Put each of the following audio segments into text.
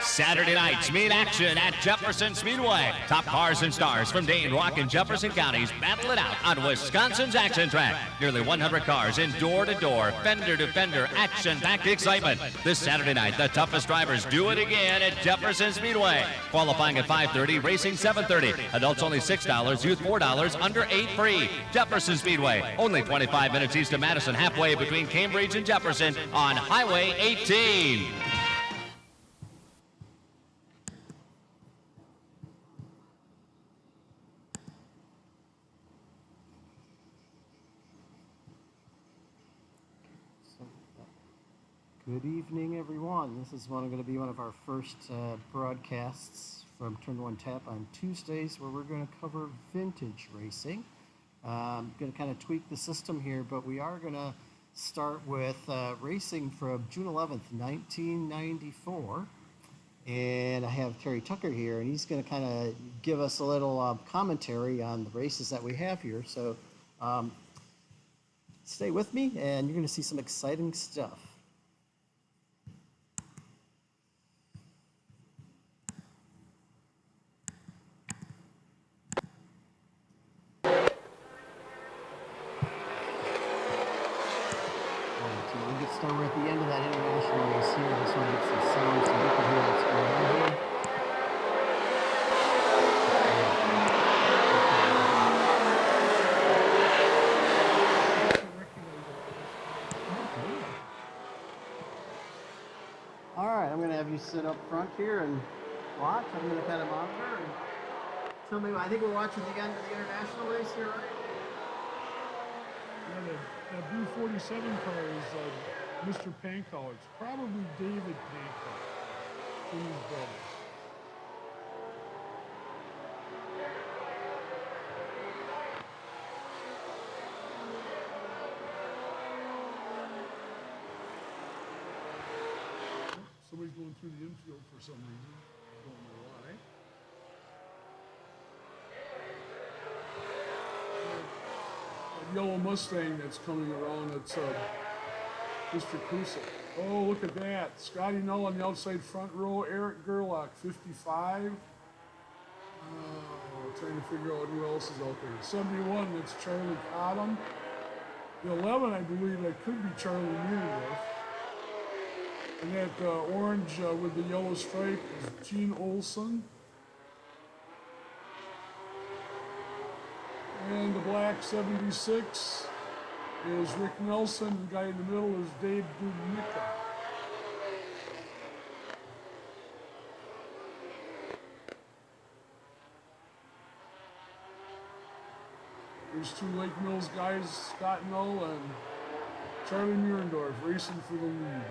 Saturday nights meet action at Jefferson Speedway. Top cars and stars from Dane, Rock, and Jefferson counties battle it out on Wisconsin's action track. Nearly 100 cars in door-to-door, fender-to-fender, action-packed excitement. This Saturday night, the toughest drivers do it again at Jefferson Speedway. Qualifying at 5:30, racing 7:30. Adults only $6, youth $4, under 8 free. Jefferson Speedway, only 25 minutes east of Madison, halfway between Cambridge and Jefferson on Highway 18. Good evening, everyone. This is going to be one of our first broadcasts from TurnOneTap on Tuesdays, where we're going to cover vintage racing. I'm going to kind of tweak the system here, but we are going to start with racing from June 11th, 1994. And I have Terry Tucker here, and he's going to kind of give us a little commentary on the races that we have here. So stay with me, and you're going to see some exciting stuff. So we're at the end of that international race here. I just want to get some sound so you can hear what's going on here. All right, I'm going to have you sit up front here and watch. I'm going to kind of monitor and tell me. I think we're watching the end of the international race here, right? Yeah, the blue 47 car is Mr. Pankow. It's probably David Pankow, Jimmy's brother. Somebody's going through the infield for some reason. Don't know why. Yellow Mustang that's coming around, it's Mr. Kusa. Oh, look at that. Scotty Null on the outside front row. Eric Gerlach, 55. Trying to figure out who else is out there. 71, that's Charlie Cottom. The 11, I believe, that could be Charlie Muirworth. And that orange with the yellow stripe is Gene Olson. And the black 76 is Rick Nelson. The guy in the middle is Dave Dubnica. There's two Lake Mills guys, Scott Null and Charlie Murendorf, racing for the lead.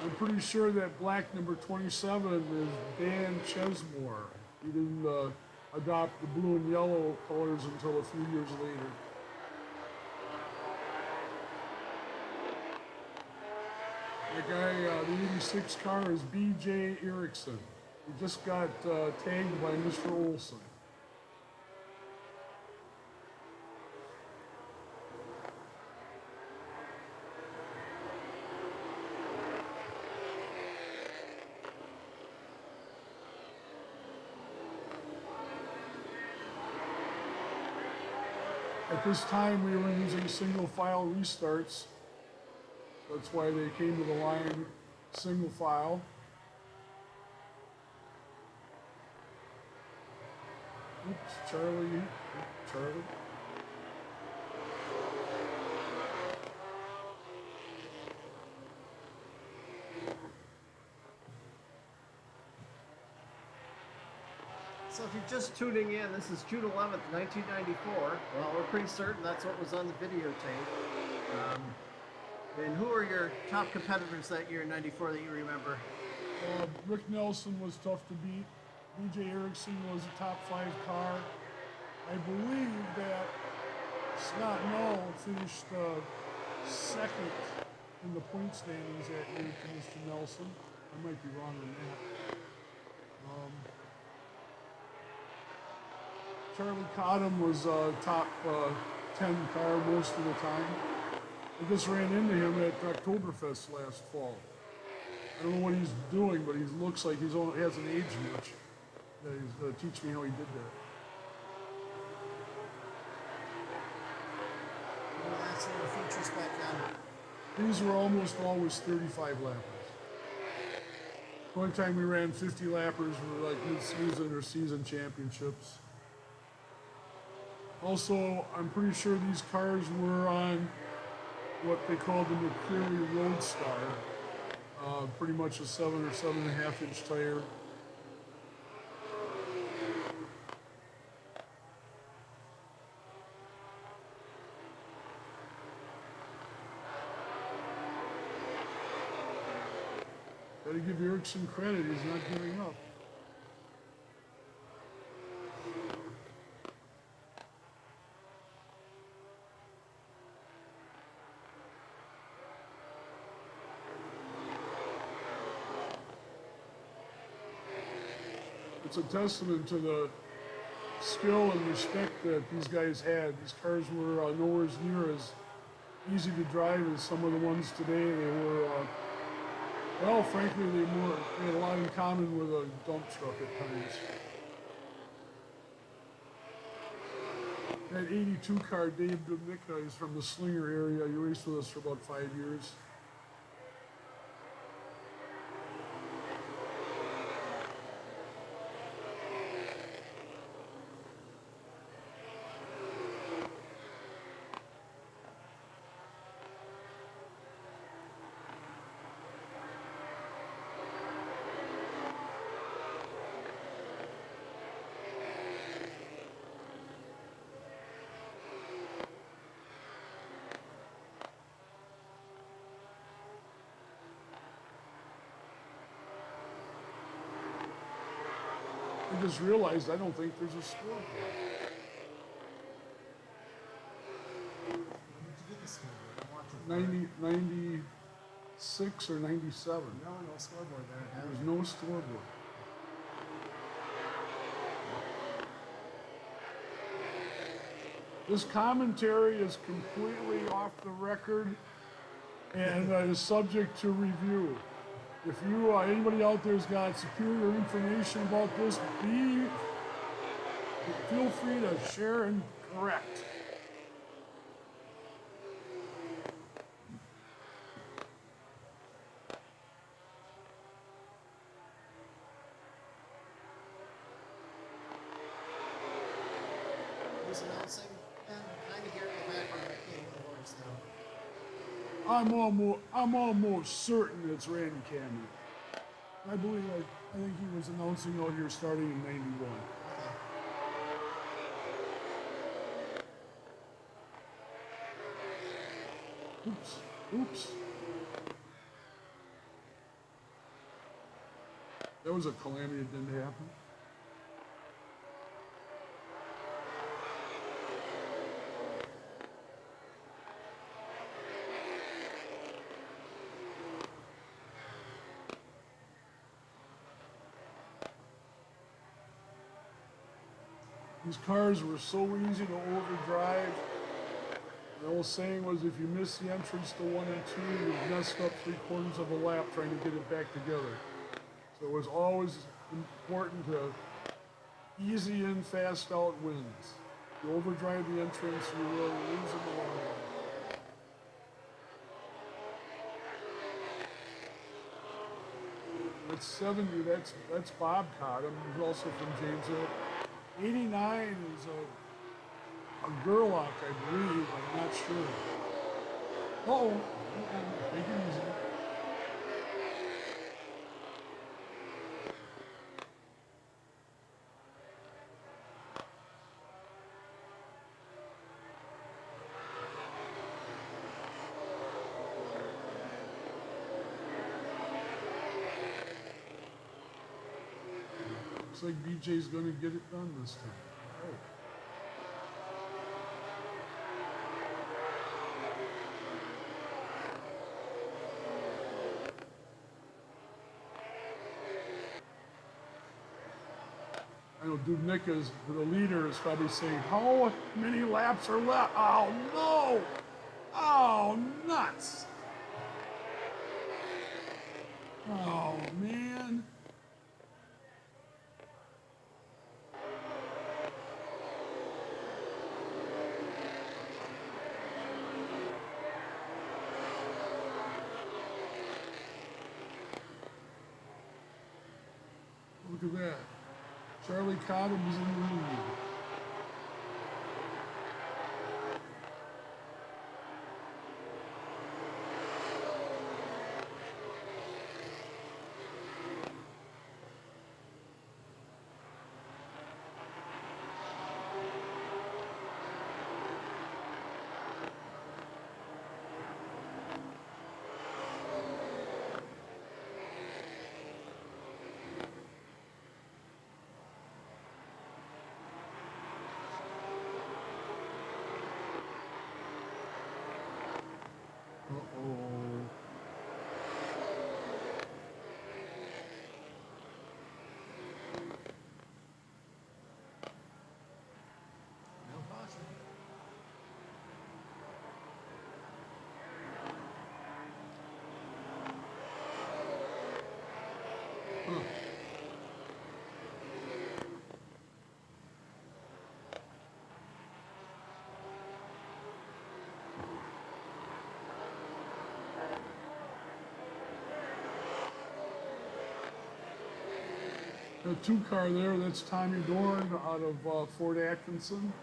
I'm pretty sure that black number 27 is Dan Chesmore. He didn't adopt the blue and yellow colors until a few years later. The guy, the 86 car is B.J. Erickson. He just got tagged by Mr. Olson. At this time, we were using single file restarts. That's why they came to the line single file. Oops, Charlie. So if you're just tuning in, this is June 11th, 1994. Well, we're pretty certain that's what was on the videotape. And who are your top competitors that year in 94 that you remember? Rick Nelson was tough to beat. B.J. Erickson was a top 5 car. I believe that Scott Null finished second in the point standings that year to Mr. Nelson. I might be wrong on that. Charlie Cottom was top 10 car most of the time. I just ran into him at Oktoberfest last fall. I don't know what he's doing, but he looks like he hasn't aged much. Yeah, he's going to teach me how he did that. Well, that's the features back then. These were almost always 35 lappers. One time we ran 50 lappers for like mid-season or season championships. Also, I'm pretty sure these cars were on what they called the McCreary Roadstar. Pretty much a 7 or 7.5 inch tire. Gotta give Ericsson credit, he's not giving up. It's a testament to the skill and respect that these guys had. These cars were nowhere near as easy to drive as some of the ones today. They were, well, frankly, they had a lot in common with a dump truck at times. That 82 car, Dave Dubnicka, is from the Slinger area. He raced with us for about 5 years. I just realized I don't think there's a scoreboard. When did you get the scoreboard? I'm watching. 96 or 97. No scoreboard there. There's no scoreboard. This commentary is completely off the record and is subject to review. If you, anybody out there's got superior information about this, feel free to share and correct. Who's announcing? And kind of hear in the background, I can't hear the voice now. I'm almost certain it's Randy Cammy. I think he was announcing out here starting in '91. Oops. That was a calamity that didn't happen. These cars were so easy to overdrive. The old saying was, if you miss the entrance to 1 and 2, you've messed up 3/4 of a lap trying to get it back together. So it was always important to easy in, fast out wins. You overdrive the entrance, you will lose in the long run. That's 70, that's Bob Cottom, who's also from Janesville. 89 is a Gerlach, I believe. I'm not sure. Uh-oh. Take it easy. Looks like BJ's going to get it done this time. All right. Dubnicka's, the leader, is probably saying, how many laps are left? Oh, no! Oh, nuts! Oh, man. Look at that. Charlie Cottom's in the lead. Uh-oh. Huh. That 2-car there, that's Tommy Dorn out of Fort Atkinson.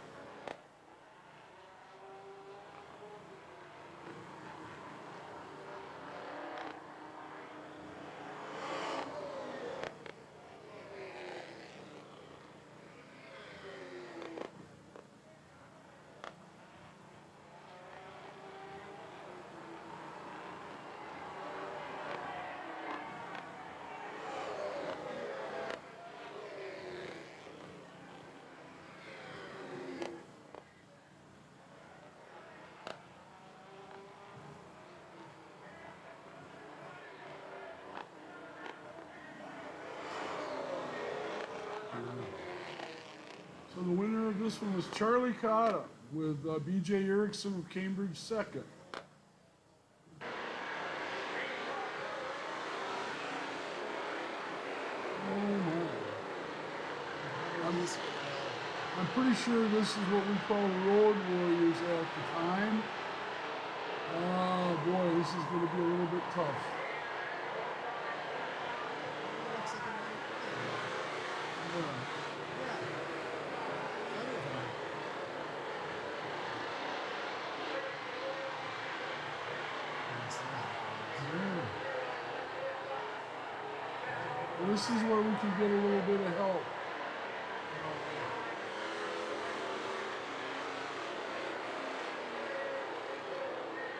So the winner of this one was Charlie Cotta with B.J. Erickson of Cambridge second. Oh my. I'm pretty sure this is what we call road warriors at the time. Oh boy, this is going to be a little bit tough. This is where we can get a little bit of help.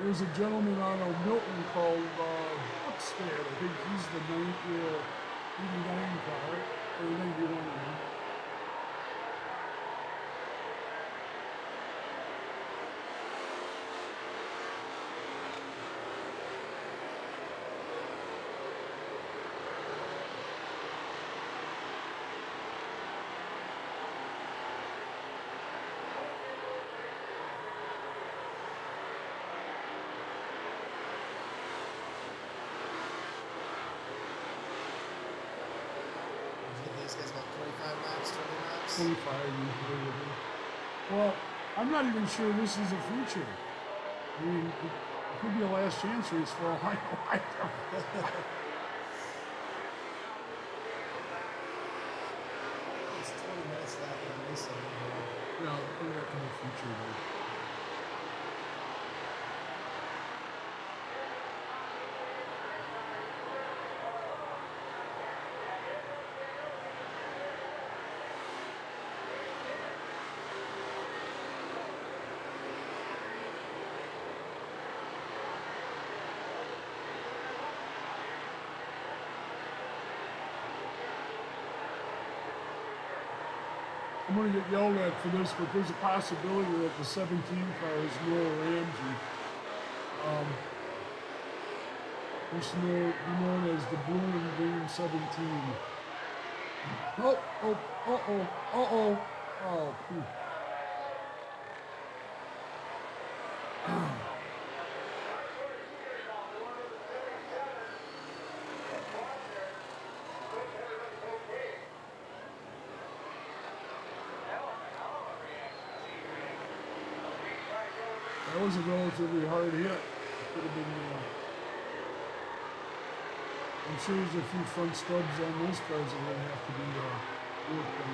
There's a gentleman out of Milton called Buckstead. I think he's the 89 car, or 91. These guys about 25 laps, 20 laps? 25 usually. Well, I'm not even sure this is a feature. I mean, it could be a last chance race for all I know. It's 20 minutes left in the race. Yeah, I think that can be featured. I'm going to get yelled at for this, but there's a possibility that the 17 car is Noah Ramsey. Used to be known as the Blue and Green 17. Oh, oh, uh-oh, uh-oh. Oh, phew. That was a relatively hard hit. Could have been, I'm sure there's a few front stubs on those cars that are going to have to be worked on.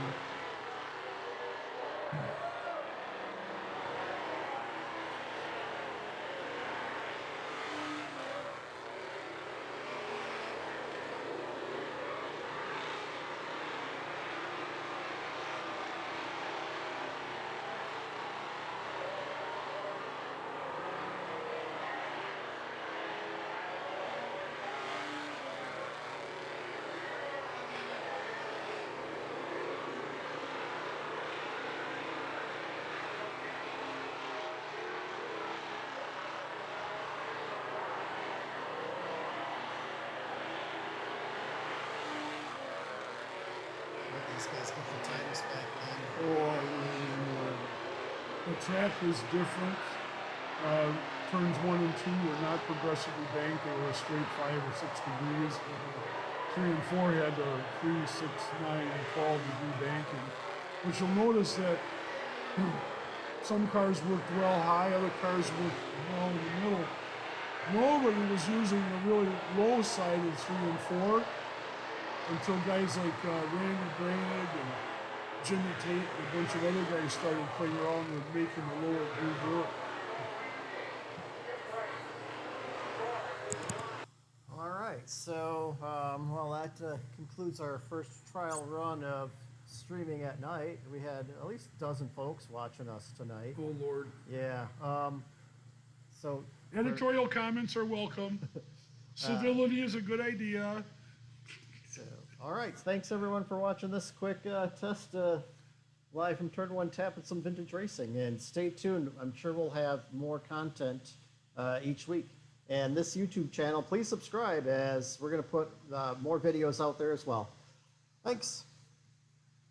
Let these guys get the times back then. Oh, the track was different. Turns 1 and 2 were not progressively banked. They were a straight 5 or 6 degrees. 3 and 4 had the 3, 6, 9, and 12 degree banking. But you'll notice that some cars worked well high, other cars worked well in the middle. Nobody was using the really low side of 3 and 4 until guys like Randy Bragg and Jimmy Tate and a bunch of other guys started playing around with making the lower groove work. All right, so well, that concludes our first trial run of streaming at night. We had at least a dozen folks watching us tonight. Oh Lord. Yeah. So Editorial comments are welcome. Civility is a good idea. So, all right, thanks everyone for watching this quick test live from TurnOneTap and some vintage racing. And stay tuned. I'm sure we'll have more content each week. And this YouTube channel, please subscribe as we're going to put more videos out there as well. Thanks.